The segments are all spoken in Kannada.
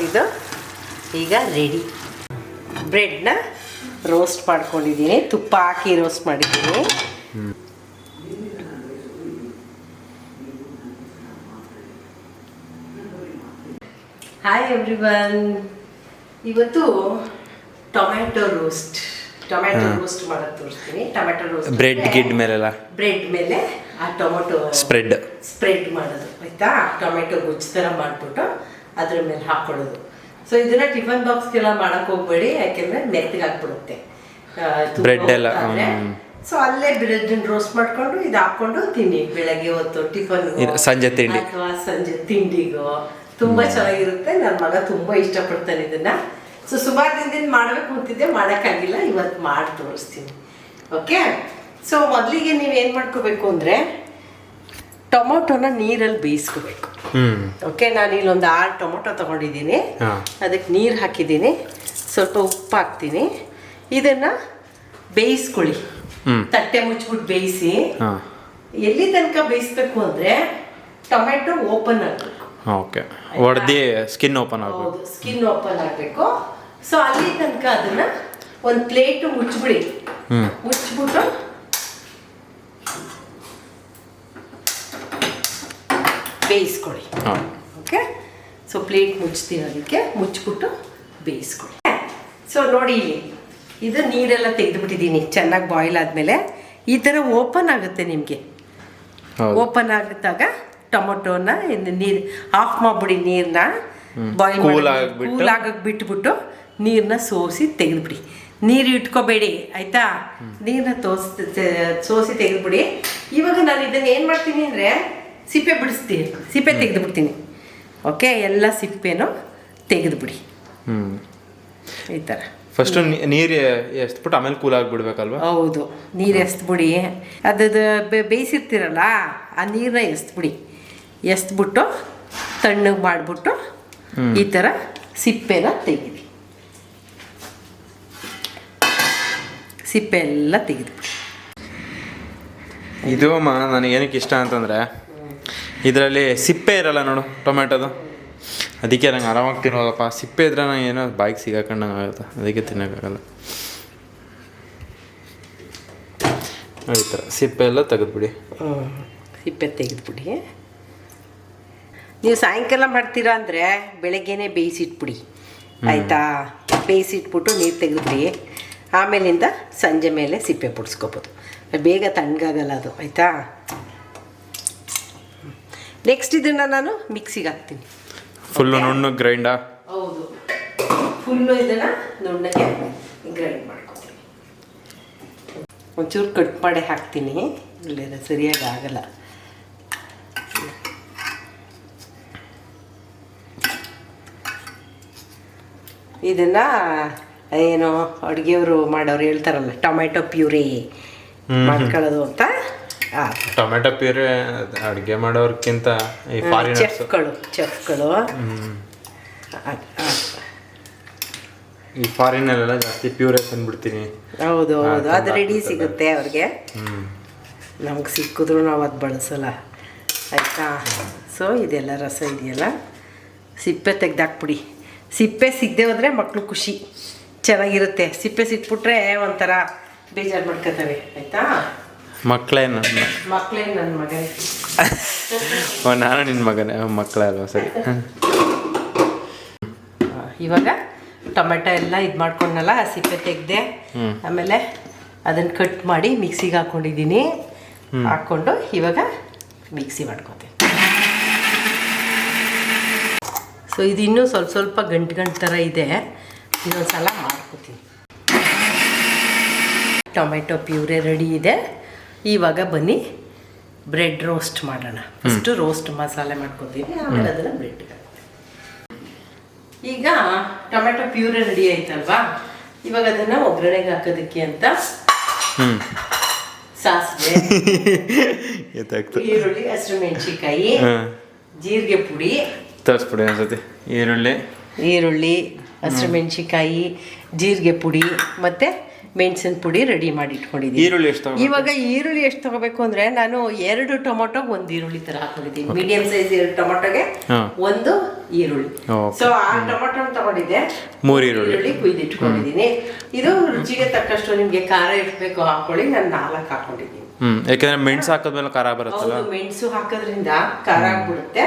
ಇದು ಈಗ ರೆಡಿ. ಬ್ರೆಡ್ನ ರೋಸ್ಟ್ ಮಾಡ್ಕೊಂಡಿದ್ದೀನಿ, ತುಪ್ಪ ಹಾಕಿ ರೋಸ್ಟ್ ಮಾಡಿದ್ದೀನಿ. ಹಾಯ್ ಎವ್ರಿವನ್, ಇವತ್ತು ಟೊಮ್ಯಾಟೊ ರೋಸ್ಟ್ ಮಾಡೋದು ತೋರಿಸ್ತೀನಿ. ಟೊಮ್ಯಾಟೊ ರೋಸ್ಟ್ ಬ್ರೆಡ್ ಮೇಲೆಲ್ಲ ಬ್ರೆಡ್ ಮೇಲೆ ಆ ಟೊಮೆಟೊ ಸ್ಪ್ರೆಡ್ ಮಾಡೋದು ಆಯ್ತಾ. ಟೊಮೆಟೊ ಗೊಜ್ಜು ಥರ ಮಾಡಿಬಿಟ್ಟು ಅದ್ರ ಮೇಲೆ ಹಾಕೊಳ್ಳೋದು. ಸೊ ಇದನ್ನ ಟಿಫನ್ ಬಾಕ್ಸ್ಗೆಲ್ಲ ಮಾಡಕ್ ಹೋಗ್ಬೇಡಿ, ಯಾಕೆಂದ್ರೆ ಮೆತ್ತಗೆ ಹಾಕ್ಬಿಡುತ್ತೆ ಬ್ರೆಡ್ ಎಲ್ಲ. ಸೊ ಅಲ್ಲೇ ಬ್ರೆಡ್ ರೋಸ್ಟ್ ಮಾಡ್ಕೊಂಡು ಇದು ಹಾಕೊಂಡು ತಿನ್ನಿ, ಬೆಳಗ್ಗೆ ಹೊತ್ತು ಟಿಫನ್, ಸಂಜೆ ತಿಂಡಿ ಅಥವಾ ಸಂಜೆ ತಿಂಡಿಗೋ ತುಂಬಾ ಚೆನ್ನಾಗಿರುತ್ತೆ. ನನ್ನ ಮಗ ತುಂಬಾ ಇಷ್ಟಪಡ್ತಾನೆ ಇದನ್ನ. ಸೊ ಸುಮಾರು ದಿನದಿಂದ ಮಾಡ್ಬೇಕು ಅಂತಿದ್ದೆ, ಮಾಡೋಕ್ಕಾಗಿಲ್ಲ, ಇವತ್ತು ಮಾಡಿ ತೋರಿಸ್ತೀನಿ. ಓಕೆ, ಸೊ ಮೊದಲಿಗೆ ನೀವೇನು ಮಾಡ್ಕೋಬೇಕು ಅಂದರೆ ಟೊಮೊಟೊನ ನೀರಲ್ಲಿ ಬೇಯಿಸ್ಕೋಬೇಕು. ಓಕೆ, ನಾನು ಇಲ್ಲೊಂದು 6 ಟೊಮೊಟೊ ತೊಗೊಂಡಿದ್ದೀನಿ, ಅದಕ್ಕೆ ನೀರು ಹಾಕಿದ್ದೀನಿ, ಸ್ವಲ್ಪ ಉಪ್ಪು ಹಾಕ್ತೀನಿ. ಇದನ್ನು ಬೇಯಿಸ್ಕೊಳ್ಳಿ, ತಟ್ಟೆ ಮುಚ್ಚಿಬಿಟ್ಟು ಬೇಯಿಸಿ. ಎಲ್ಲಿ ತನಕ ಬೇಯಿಸ್ಬೇಕು ಅಂದರೆ ಟೊಮೆಟೊ ಓಪನ್ ಆಗಬೇಕು. ಓಕೆ, ಹೊಡೆದು ಸ್ಕಿನ್ ಓಪನ್ ಆಗಬೇಕು. ಹೌದು, ಸ್ಕಿನ್ ಓಪನ್ ಆಗಬೇಕು. ಸೊ ಅಲ್ಲಿ ತನಕ ಅದನ್ನ ಒಂದು ಪ್ಲೇಟು ಮುಚ್ಚಿಬಿಡಿ. ಮುಚ್ಚಿಬಿಟ್ಟು ಬೇಯಿಸ್ಕೊಳ್ಳಿ. ಓಕೆ, ಸೊ ಪ್ಲೇಟ್ ಮುಚ್ತೀವಿ, ಅದಕ್ಕೆ ಮುಚ್ಚಿಬಿಟ್ಟು ಬೇಯಿಸ್ಕೊಳ್ಳಿ. ಸೊ ನೋಡಿ, ಇಲ್ಲಿ ಇದು ನೀರೆಲ್ಲ ತೆಗೆದುಬಿಟ್ಟಿದ್ದೀನಿ. ಚೆನ್ನಾಗಿ ಬಾಯ್ಲ್ ಆದಮೇಲೆ ಈ ಥರ ಓಪನ್ ಆಗುತ್ತೆ ನಿಮಗೆ. ಓಪನ್ ಆಗಿದ್ದಾಗ ಟೊಮೊಟೊನ ನೀರು ಆಫ್ ಮಾಡಿಬಿಡಿ, ನೀರನ್ನ ಬಾಯ್ಲ್ ಕೂಲ್ ಆಗಕ್ಕೆ ಬಿಟ್ಬಿಟ್ಟು ನೀರನ್ನ ಸೋಸಿ ತೆಗೆದುಬಿಡಿ. ನೀರು ಇಟ್ಕೋಬೇಡಿ ಆಯಿತಾ, ನೀರನ್ನ ಸೋಸಿ ತೆಗೆದುಬಿಡಿ. ಇವಾಗ ನಾನು ಇದನ್ನು ಏನು ಮಾಡ್ತೀನಿ ಅಂದರೆ ಸಿಪ್ಪೆ ಬಿಡಿಸ್ತೀನಿ, ಸಿಪ್ಪೆ ತೆಗೆದುಬಿಡ್ತೀನಿ. ಓಕೆ, ಎಲ್ಲ ಸಿಪ್ಪೆನೂ ತೆಗೆದುಬಿಡಿ ಈ ಥರ. ಫಸ್ಟು ನೀರು ಎಸ್ಬಿಟ್ಟು ಆಮೇಲೆ ಕೂಲ್ ಆಗಿಬಿಡ್ಬೇಕಲ್ವ? ಹೌದು, ನೀರು ಎಸ್ಬಿಡಿ. ಅದು ಬೇಯಿಸಿರ್ತೀರಲ್ಲ, ಆ ನೀರನ್ನ ಎಸ್ಬಿಡಿ. ಎಸ್ಬಿಟ್ಟು ತಣ್ಣಗೆ ಮಾಡಿಬಿಟ್ಟು ಈ ಥರ ಸಿಪ್ಪೆನ ತೆಗೀರಿ. ಸಿಪ್ಪೆ ಎಲ್ಲ ತೆಗೆದುಬಿಡಿ. ಇದು ನನಗೆ ಏನಕ್ಕೆ ಇಷ್ಟ ಅಂತಂದರೆ ಇದರಲ್ಲಿ ಸಿಪ್ಪೆ ಇರಲ್ಲ ನೋಡು ಟೊಮೆಟೊದು, ಅದಕ್ಕೆ ನಂಗೆ ಆರಾಮಾಗಿ ತಿನ್ನೋದಪ್ಪ. ಸಿಪ್ಪೆ ಇದ್ರೆ ನಂಗೆ ಏನೋ ಬಾಯಿಗೆ ಸಿಗಾಕೊಂಡಂಗೆ ಆಗುತ್ತೆ, ಅದಕ್ಕೆ ತಿನ್ನೋಕ್ಕಾಗಲ್ಲ. ಈ ಥರ ಸಿಪ್ಪೆ ಎಲ್ಲ ತೆಗೆದುಬಿಡಿ. ಸಿಪ್ಪೆ ತೆಗೆದುಬಿಡಿ. ನೀವು ಸಾಯಂಕಾಲ ಮಾಡ್ತೀರಾ ಅಂದರೆ ಬೆಳಗ್ಗೆನೇ ಬೇಯಿಸಿಟ್ಬಿಡಿ ಆಯಿತಾ. ಬೇಯಿಸಿಟ್ಬಿಟ್ಟು ನೀರು ತೆಗೆದುಬಿಡಿ. ಆಮೇಲಿಂದ ಸಂಜೆ ಮೇಲೆ ಸಿಪ್ಪೆ ಬಿಡಿಸ್ಕೋಬೋದು, ಬೇಗ ತಣ್ಣಗಾಗಲ್ಲ ಅದು ಆಯಿತಾ. ನೆಕ್ಸ್ಟ್ ಇದನ್ನು ನಾನು ಮಿಕ್ಸಿಗೆ ಹಾಕ್ತೀನಿ. ಫುಲ್ಲು ನುಣ್ಣು ಗ್ರೈಂಡಾ? ಹೌದು, ಫುಲ್ಲು ಇದನ್ನು ನುಣ್ಣಗೆ ಗ್ರೈಂಡ್ ಮಾಡ್ಕೊತೀನಿ. ಒಂಚೂರು ಕಟ್ ಮಾಡಿ ಹಾಕ್ತೀನಿ, ಇಲ್ಲ ಸರಿಯಾಗಿ ಆಗಲ್ಲ. ಇದನ್ನು ಏನು ಅಡುಗೆಯವರು ಮಾಡೋರು ಹೇಳ್ತಾರಲ್ಲ, ಟೊಮೆಟೊ ಪ್ಯೂರಿ ಮಾಡ್ಕೊಳ್ಳೋದು ಅಂತ. ಟೊಮೆಟೊ ಪ್ಯೂರಿ ಅಡುಗೆ ಮಾಡೋರ್ಕಿಂತ ಈ ಚೆಫ್ಗಳು ಈ ಫಾರಿನಲ್ಲೆಲ್ಲ ಜಾಸ್ತಿ ಪ್ಯೂರೇ ತಂದ್ಬಿಡ್ತೀನಿ. ಹೌದು ಹೌದು, ಅದು ರೆಡಿ ಸಿಗುತ್ತೆ ಅವ್ರಿಗೆ. ನಮ್ಗೆ ಸಿಕ್ಕಿದ್ರು ನಾವು ಅದು ಬಳಸಲ್ಲ ಆಯಿತಾ. ಸೊ ಇದೆಲ್ಲ ರಸ ಇದೆಯಲ್ಲ, ಸಿಪ್ಪೆ ತೆಗ್ದಾಕ್ಬಿಡಿ. ಸಿಪ್ಪೆ ಸಿಗದೆ ಹೋದರೆ ಮಕ್ಕಳು ಖುಷಿ, ಚೆನ್ನಾಗಿರುತ್ತೆ. ಸಿಪ್ಪೆ ಸಿಕ್ಬಿಟ್ರೆ ಒಂಥರ ಬೇಜಾರು ಮಾಡ್ಕೊತವೆ ಆಯಿತಾ. ಮಕ್ಕಳೇ ನನ್ನ ಮಗನೇ. ನಾನು ನಿನ್ನ ಮಗನೇ, ಮಕ್ಕಳೇ ಅಲ್ವಾ? ಸರಿ. ಇವಾಗ ಟೊಮೆಟೊ ಎಲ್ಲ ಇದು ಮಾಡ್ಕೊಂಡಲ್ಲ, ಸಿಪ್ಪೆ ತೆಗೆದೆ, ಆಮೇಲೆ ಅದನ್ನು ಕಟ್ ಮಾಡಿ ಮಿಕ್ಸಿಗೆ ಹಾಕ್ಕೊಂಡಿದ್ದೀನಿ. ಹಾಕ್ಕೊಂಡು ಇವಾಗ ಮಿಕ್ಸಿ ಮಾಡ್ಕೊತೀನಿ. ಸೊ ಇದು ಇನ್ನೂ ಸ್ವಲ್ಪ ಗಂಟು ಥರ ಇದೆ, ಇನ್ನೊಂದು ಸಲ ಮಾಡ್ಕೊತೀನಿ. ಟೊಮೆಟೊ ಪ್ಯೂರೆ ರೆಡಿ ಇದೆ. ಇವಾಗ ಬನ್ನಿ ಬ್ರೆಡ್ ರೋಸ್ಟ್ ಮಾಡೋಣ. ಫಸ್ಟು ರೋಸ್ಟ್ ಮಸಾಲೆ ಮಾಡ್ಕೊತೀವಿ, ಆಮೇಲೆ ಅದನ್ನು ಬ್ರೆಡ್ಗೆ ಈಗ ಟೊಮೆಟೊ ಪ್ಯೂರೆ ರೆಡಿ ಆಯ್ತಲ್ವಾ. ಇವಾಗ ಅದನ್ನು ಒಗ್ಗರಣೆಗೆ ಹಾಕೋದಕ್ಕೆ ಅಂತ ಸಾಸಿವೆ, ಈರುಳ್ಳಿ, ಹಸಿಮೆಣಸಿಕಾಯಿ, ಜೀರಿಗೆ ಪುಡಿ ತರಿಸ್ಬಿಡಿ ಅನ್ಸತಿ. ಈರುಳ್ಳಿ, ಹಸಿಮೆಣಸಿಕಾಯಿ, ಜೀರಿಗೆ ಪುಡಿ ಮತ್ತು ಮೆಣಸಿನ ಪುಡಿ ರೆಡಿ ಮಾಡಿ ಇಟ್ಕೊಂಡಿದ್ದೀನಿ. ಈರುಳ್ಳಿ ಎಷ್ಟು? ಇವಾಗ ಈರುಳ್ಳಿ ಎಷ್ಟು ತಗೋಬೇಕು ಅಂದರೆ ನಾನು 2 ಟೊಮೊಟೊ 1 ಈರುಳ್ಳಿ ಥರ ಹಾಕೊಂಡಿದ್ದೀನಿ. ಮೀಡಿಯಂ ಸೈಜ್ 2 ಟೊಮೊಟೊಗೆ 1 ಈರುಳ್ಳಿ. ಸೊ ಆ ಟೊಮೊಟೊ ತಗೊಂಡಿದ್ದೆ, 3 ಈರುಳ್ಳಿ ಕುಯ್ದಿಟ್ಕೊಂಡಿದ್ದೀನಿ. ಇದು ರುಚಿಗೆ ತಕ್ಕಷ್ಟು ನಿಮಗೆ ಖಾರ ಎಷ್ಟು ಹಾಕೊಳ್ಳಿ. ನಾನು 4 ಹಾಕೊಂಡಿದ್ದೀನಿ. ಯಾಕಂದ್ರೆ ಮೆಣಸು ಹಾಕಿದ್ಮೇಲೆ ಖಾರ ಬರುತ್ತಲ್ಲ. ಮೆಣಸು ಹಾಕೋದ್ರಿಂದ ಖಾರ ಆಗ್ಬಿಡುತ್ತೆ.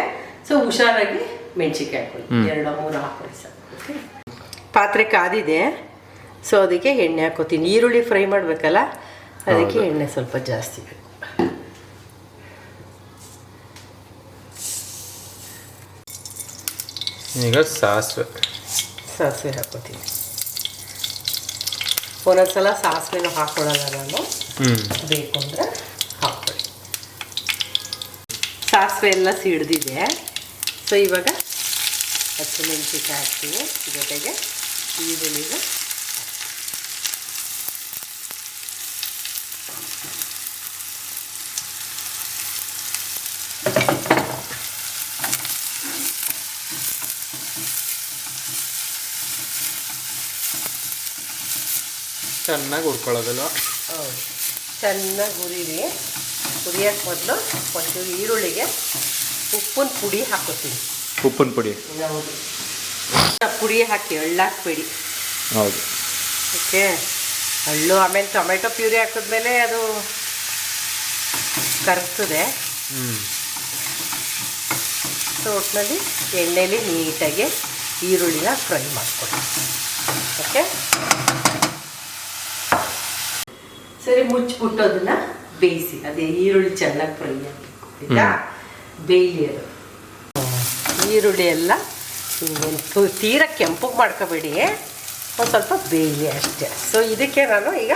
ಸೊ ಹುಷಾರಾಗಿ ಮೆಣಸಿನ್ಕಾಯಿ ಹಾಕೊಳ್ಳಿ, 2-3 ಹಾಕೊಳ್ಳಿ ಸರ್. ಪಾತ್ರೆ ಕಾದಿದೆ, ಸೊ ಅದಕ್ಕೆ ಎಣ್ಣೆ ಹಾಕೋತೀನಿ. ಈರುಳ್ಳಿ ಫ್ರೈ ಮಾಡಬೇಕಲ್ಲ, ಅದಕ್ಕೆ ಎಣ್ಣೆ ಸ್ವಲ್ಪ ಜಾಸ್ತಿ ಬೇಕು. ಈಗ ಸಾಸಿವೆ ಹಾಕೋತೀನಿ. ಒಂದೊಂದ್ಸಲ ಸಾಸಿವೆನೂ ಹಾಕೊಳ್ಳಲ್ಲ ನಾನು, ಬೇಕು ಅಂದರೆ ಹಾಕೊಳ್ಳಿ. ಸಾಸಿವೆ ಎಲ್ಲ ಸಿಡ್ದಿದೆ. ಸೊ ಇವಾಗ ಹಸಿಮೆಣಸಿನ್ಕಾಯಿ ಹಾಕ್ತೀನಿ, ಜೊತೆಗೆ ಈರುಳ್ಳಿನ ಚೆನ್ನಾಗಿ ಹುರ್ಕೊಳ್ಳೋದಲ್ಲ. ಹೌದು, ಚೆನ್ನಾಗಿ ಹುರಿರಿ. ಹುರಿಯೋಕ್ಕೆ ಮೊದಲು ಒಂಚೂರು ಈರುಳ್ಳಿಗೆ ಉಪ್ಪಿನ ಪುಡಿ ಹಾಕೋತೀನಿ. ಉಪ್ಪಿನ ಪುಡಿ? ಹೌದು, ಪುಡಿ ಹಾಕಿ, ಎಳ್ಳು ಹಾಕಬೇಡಿ. ಹೌದು, ಓಕೆ. ಎಳ್ಳು ಆಮೇಲೆ ಟೊಮೆಟೊ ಪ್ಯೂರಿ ಹಾಕಿದ್ಮೇಲೆ ಅದು ಕರಗ್ತದೆ. ಸೊ ಒಟ್ಟಿನಲ್ಲಿ ಎಣ್ಣೆಲಿ ನೀಟಾಗಿ ಈರುಳ್ಳಿನ ಫ್ರೈ ಮಾಡ್ಕೊಳ್ಳಿ. ಓಕೆ, ಸರಿ. ಮುಚ್ಚಿಬಿಟ್ಟು ಅದನ್ನು ಬೇಯಿಸಿ. ಅದೇ ಈರುಳ್ಳಿ ಚೆನ್ನಾಗಿ ಫ್ರೈ ಆಗಬೇಕು, ಆಯಿತಾ? ಬೇಯಲಿ ಅದು. ಈರುಳ್ಳಿ ಎಲ್ಲ ತೀರ ಕೆಂಪಗೆ ಮಾಡ್ಕೋಬೇಡಿ, ಒಂದು ಸ್ವಲ್ಪ ಬೇಯಲಿ ಅಷ್ಟೇ. ಸೊ ಇದಕ್ಕೆ ನಾನು ಈಗ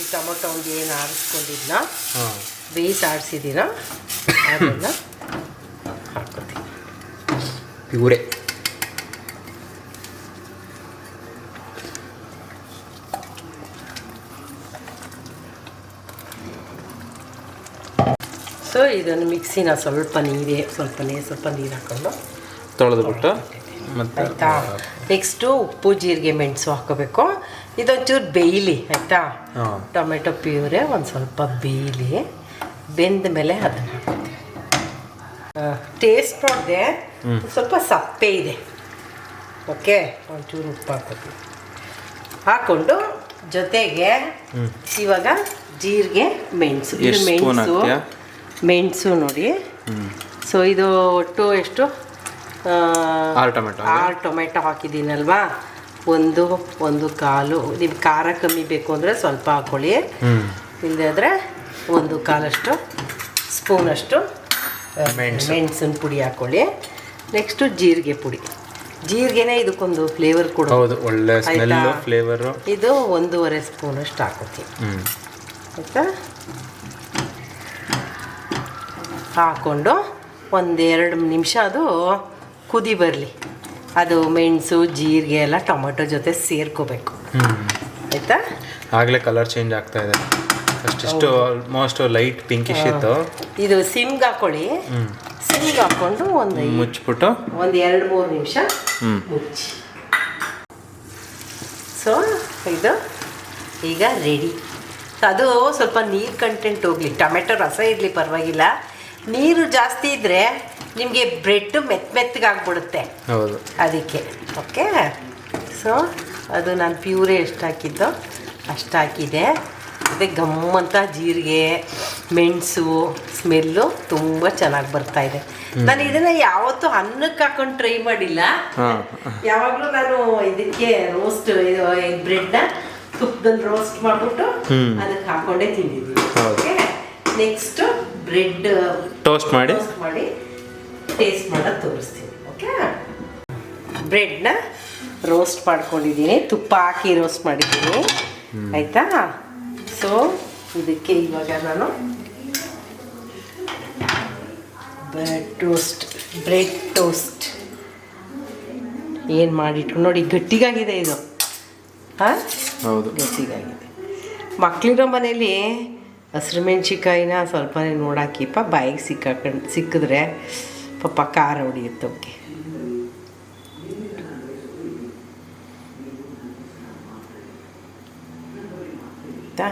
ಈ ಟೊಮೊಟೊ ಒಂದು ಏನು ಆರಿಸ್ಕೊಂಡಿದ್ನ, ಬೇಯಿಸಿ ಆಡಿಸಿದ್ದೀನ, ಅದನ್ನು ಹಾಕ್ಕೊತೀನಿ. ಪ್ಯೂರೆ. ಸೊ ಇದನ್ನು ಮಿಕ್ಸಿನ ಸ್ವಲ್ಪ ನೀರು ಹಾಕೊಂಡು ತೊಳೆದ್ಬಿಟ್ಟು ಮತ್ತೆ ಆಯಿತಾ. ನೆಕ್ಸ್ಟು ಉಪ್ಪು, ಜೀರಿಗೆ, ಮೆಣಸು ಹಾಕೋಬೇಕು. ಇದೊಂಚೂರು ಬೇಯಲಿ, ಆಯಿತಾ? ಟೊಮೆಟೊ ಪ್ಯೂರೆ ಒಂದು ಸ್ವಲ್ಪ ಬೇಯಲಿ. ಬೆಂದ ಮೇಲೆ ಅದನ್ನು ಹಾಕೋತೀನಿ. ಟೇಸ್ಟ್ ನೋಡಿದೆ, ಸ್ವಲ್ಪ ಸಪ್ಪೆ ಇದೆ. ಓಕೆ, ಒಂಚೂರು ಉಪ್ಪು ಹಾಕೋತೀನಿ. ಹಾಕ್ಕೊಂಡು ಜೊತೆಗೆ ಇವಾಗ ಜೀರಿಗೆ, ಮೆಣಸು. ಇದು ಮೆಣಸು ನೋಡಿ. ಸೊ ಇದು ಒಟ್ಟು ಎಷ್ಟು? 6 ಟೊಮೆಟೊ ಹಾಕಿದ್ದೀನಲ್ವಾ, ಒಂದು ಕಾಲು. ನಿಮ್ಗೆ ಖಾರ ಕಮ್ಮಿ ಬೇಕು ಅಂದರೆ ಸ್ವಲ್ಪ ಹಾಕ್ಕೊಳ್ಳಿ, ಇಲ್ಲದೆ ಆದರೆ 1/4 ಸ್ಪೂನಷ್ಟು ಮೆಣಸಿನ ಪುಡಿ ಹಾಕ್ಕೊಳ್ಳಿ. ನೆಕ್ಸ್ಟು ಜೀರಿಗೆ ಪುಡಿ. ಜೀರಿಗೆನೇ ಇದಕ್ಕೊಂದು ಫ್ಲೇವರ್ ಕೊಡೋದು, ಒಳ್ಳೆ ಸ್ಮೆಲ್, ಫ್ಲೇವರು. ಇದು 1.5 ಸ್ಪೂನಷ್ಟು ಹಾಕೋತೀನಿ, ಆಯಿತಾ? ಹಾಕ್ಕೊಂಡು 1-2 ನಿಮಿಷ ಅದು ಕುದಿ ಬರಲಿ. ಅದು ಮೆಣಸು, ಜೀರಿಗೆ ಎಲ್ಲ ಟೊಮೆಟೊ ಜೊತೆ ಸೇರ್ಕೋಬೇಕು, ಆಯಿತಾ? ಆಗಲೇ ಕಲರ್ ಚೇಂಜ್ ಆಗ್ತಾ ಇದೆ. ಅಷ್ಟಿಷ್ಟು ಆಲ್ಮೋಸ್ಟ್ ಲೈಟ್ ಪಿಂಕಿಶ್ ಇತ್ತು. ಇದು ಸಿಮ್ಗೆ ಹಾಕೊಳ್ಳಿ. ಸಿಮ್ಗೆ ಹಾಕ್ಕೊಂಡು ಮುಚ್ಚಿಬಿಟ್ಟು 1-2-3 ನಿಮಿಷ ಮುಚ್ಚಿ. ಸೊ ಇದು ಈಗ ರೆಡಿ. ಅದು ಸ್ವಲ್ಪ ನೀರು ಕಂಟೆಂಟ್ ಹೋಗಲಿ, ಟೊಮೆಟೊ ರಸ ಇರಲಿ ಪರವಾಗಿಲ್ಲ. ನೀರು ಜಾಸ್ತಿ ಇದ್ದರೆ ನಿಮಗೆ ಬ್ರೆಡ್ ಮೆತ್ತಗಾಗ್ಬಿಡುತ್ತೆ. ಹೌದು, ಅದಕ್ಕೆ. ಓಕೆ, ಸೊ ಅದು ನಾನು ಪ್ಯೂರೆ ಎಷ್ಟು ಹಾಕಿದ್ದೋ ಅಷ್ಟು ಹಾಕಿದೆ. ಮತ್ತು ಗಮ್ಮಂತ ಜೀರಿಗೆ, ಮೆಣಸು ಸ್ಮೆಲ್ಲು ತುಂಬ ಚೆನ್ನಾಗಿ ಬರ್ತಾಯಿದೆ. ನಾನು ಇದನ್ನು ಯಾವತ್ತೂ ಅನ್ನಕ್ಕೆ ಹಾಕೊಂಡು ಟ್ರೈ ಮಾಡಿಲ್ಲ. ಯಾವಾಗಲೂ ನಾನು ಇದಕ್ಕೆ ರೋಸ್ಟ್, ಬ್ರೆಡ್ನ ತುಪ್ಪದಲ್ಲಿ ರೋಸ್ಟ್ ಮಾಡಿಬಿಟ್ಟು ಅದಕ್ಕೆ ಹಾಕ್ಕೊಂಡೇ ತಿಂದಿದ್ದೀನಿ. ಓಕೆ, ನೆಕ್ಸ್ಟು ಬ್ರೆಡ್ ಟೋಸ್ಟ್ ಮಾಡಿ ಟೇಸ್ಟ್ ಮಾಡೋದು ತೋರಿಸ್ತೀನಿ. ಓಕೆ, ಬ್ರೆಡ್ನ ರೋಸ್ಟ್ ಮಾಡ್ಕೊಂಡಿದ್ದೀನಿ, ತುಪ್ಪ ಹಾಕಿ ರೋಸ್ಟ್ ಮಾಡಿದ್ದೀನಿ, ಆಯಿತಾ? ಸೊ ಇದಕ್ಕೆ ಇವಾಗ ನಾನು ಬ್ರೆಡ್ ಟೋಸ್ಟ್ ಏನು ಮಾಡಿಟ್ಟು ನೋಡಿ, ಗಟ್ಟಿಗಾಗಿದೆ ಇದು. ಹಾಂ, ಹೌದು, ಗಟ್ಟಿಗಾಗಿದೆ. ಮಕ್ಕಳಿರೋ ಮನೇಲಿ ಹಸಿರುಮೆಣ್ಸಿಕಾಯಿನ ಸ್ವಲ್ಪನೇ ನೋಡಾಕಿಪ್ಪ, ಬಾಯಿಗೆ ಸಿಕ್ಕಿದ್ರೆ ಪಾಪ ಖಾರ ಹೊಡಿಯುತ್ತೆ. ಓಕೆ, ಆಯಿತಾ?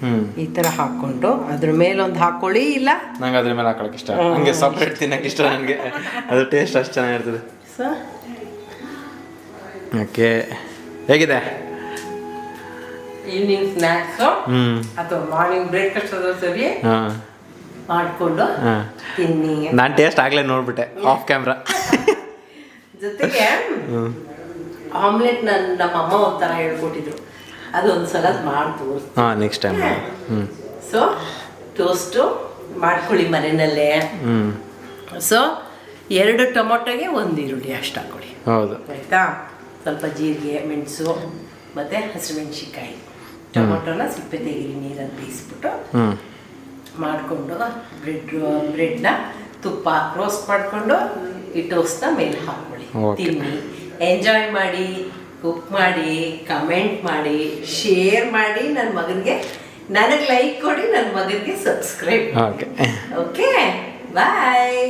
ಹ್ಞೂ ಈ ಥರ ಹಾಕ್ಕೊಂಡು ಅದ್ರ ಮೇಲೊಂದು ಹಾಕ್ಕೊಳ್ಳಿ, ಇಲ್ಲ ನಂಗೆ ಅದ್ರ ಮೇಲೆ ಹಾಕೊಳಕ್ಕೆ ಇಷ್ಟ. ಹಂಗೆ ಸಪ್ರೇಟ್ ತಿನ್ನಕ್ಕೆ ಇಷ್ಟ ನನಗೆ. ಅದು ಟೇಸ್ಟ್ ಅಷ್ಟು ಚೆನ್ನಾಗಿರ್ತದೆ. ಸೊ ಓಕೆ, ಹೇಗಿದೆ ಈವ್ನಿಂಗ್ ಸ್ನ್ಯಾಕ್ಸು ಅಥವಾ ಮಾರ್ನಿಂಗ್ ಬ್ರೇಕ್ಫಾಸ್ಟ್ ಅದ ಸರಿ ಹಾಂ ಮಾಡಿಕೊಂಡು ಹಾಂ ತಿನ್ನಿ. ನಾನು ಟೇಸ್ಟ್ ಆಗಲೇ ನೋಡ್ಬಿಟ್ಟೆ ಆಫ್ ಕ್ಯಾಮ್ರಾ. ಜೊತೆಗೆ ಆಮ್ಲೆಟ್ ನಮ್ಮ ಅಮ್ಮ ಒಂಥರ ಹೇಳ್ಕೊಟ್ಟಿದ್ರು, ಅದು ಒಂದ್ಸಲ ಮಾಡ್ತು. ಹಾಂ ನೆಕ್ಸ್ಟ್ ಟೈಮ್. ಸೊ ಟೋಸ್ಟು ಮಾಡ್ಕೊಳ್ಳಿ ಮನೆಯಲ್ಲೇ. ಸೊ 2 ಟೊಮೊಟೊಗೆ 1 ಈರುಳ್ಳಿ ಅಷ್ಟು ಹಾಕ್ಕೊಳ್ಳಿ. ಹೌದು, ಆಯಿತಾ? ಸ್ವಲ್ಪ ಜೀರಿಗೆ, ಮೆಣಸು ಮತ್ತು ಹಸಿಮೆಣ್ಸಿನ್ಕಾಯಿ. ಟೊಮೊಟೊನ ಸಿಪ್ಪೆ ತೆಗೀರಿ, ನೀರಲ್ಲಿ ಬೇಯಿಸ್ಬಿಟ್ಟು ಮಾಡಿಕೊಂಡು ಬ್ರೆಡ್ನ ತುಪ್ಪ ರೋಸ್ಟ್ ಮಾಡಿಕೊಂಡು ಈ ಟೋಸ್ಟ್ನ ಮೇಲೆ ಹಾಕ್ಕೊಳ್ಳಿ. ತಿನ್ನಿ, ಎಂಜಾಯ್ ಮಾಡಿ, ಕುಕ್ ಮಾಡಿ, ಕಮೆಂಟ್ ಮಾಡಿ, ಶೇರ್ ಮಾಡಿ. ನನ್ನ ಮಗನಿಗೆ ನನಗೆ ಲೈಕ್ ಕೊಡಿ, ನನ್ನ ಮಗನಿಗೆ ಸಬ್ಸ್ಕ್ರೈಬ್. ಓಕೆ ಓಕೆ, ಬಾಯ್.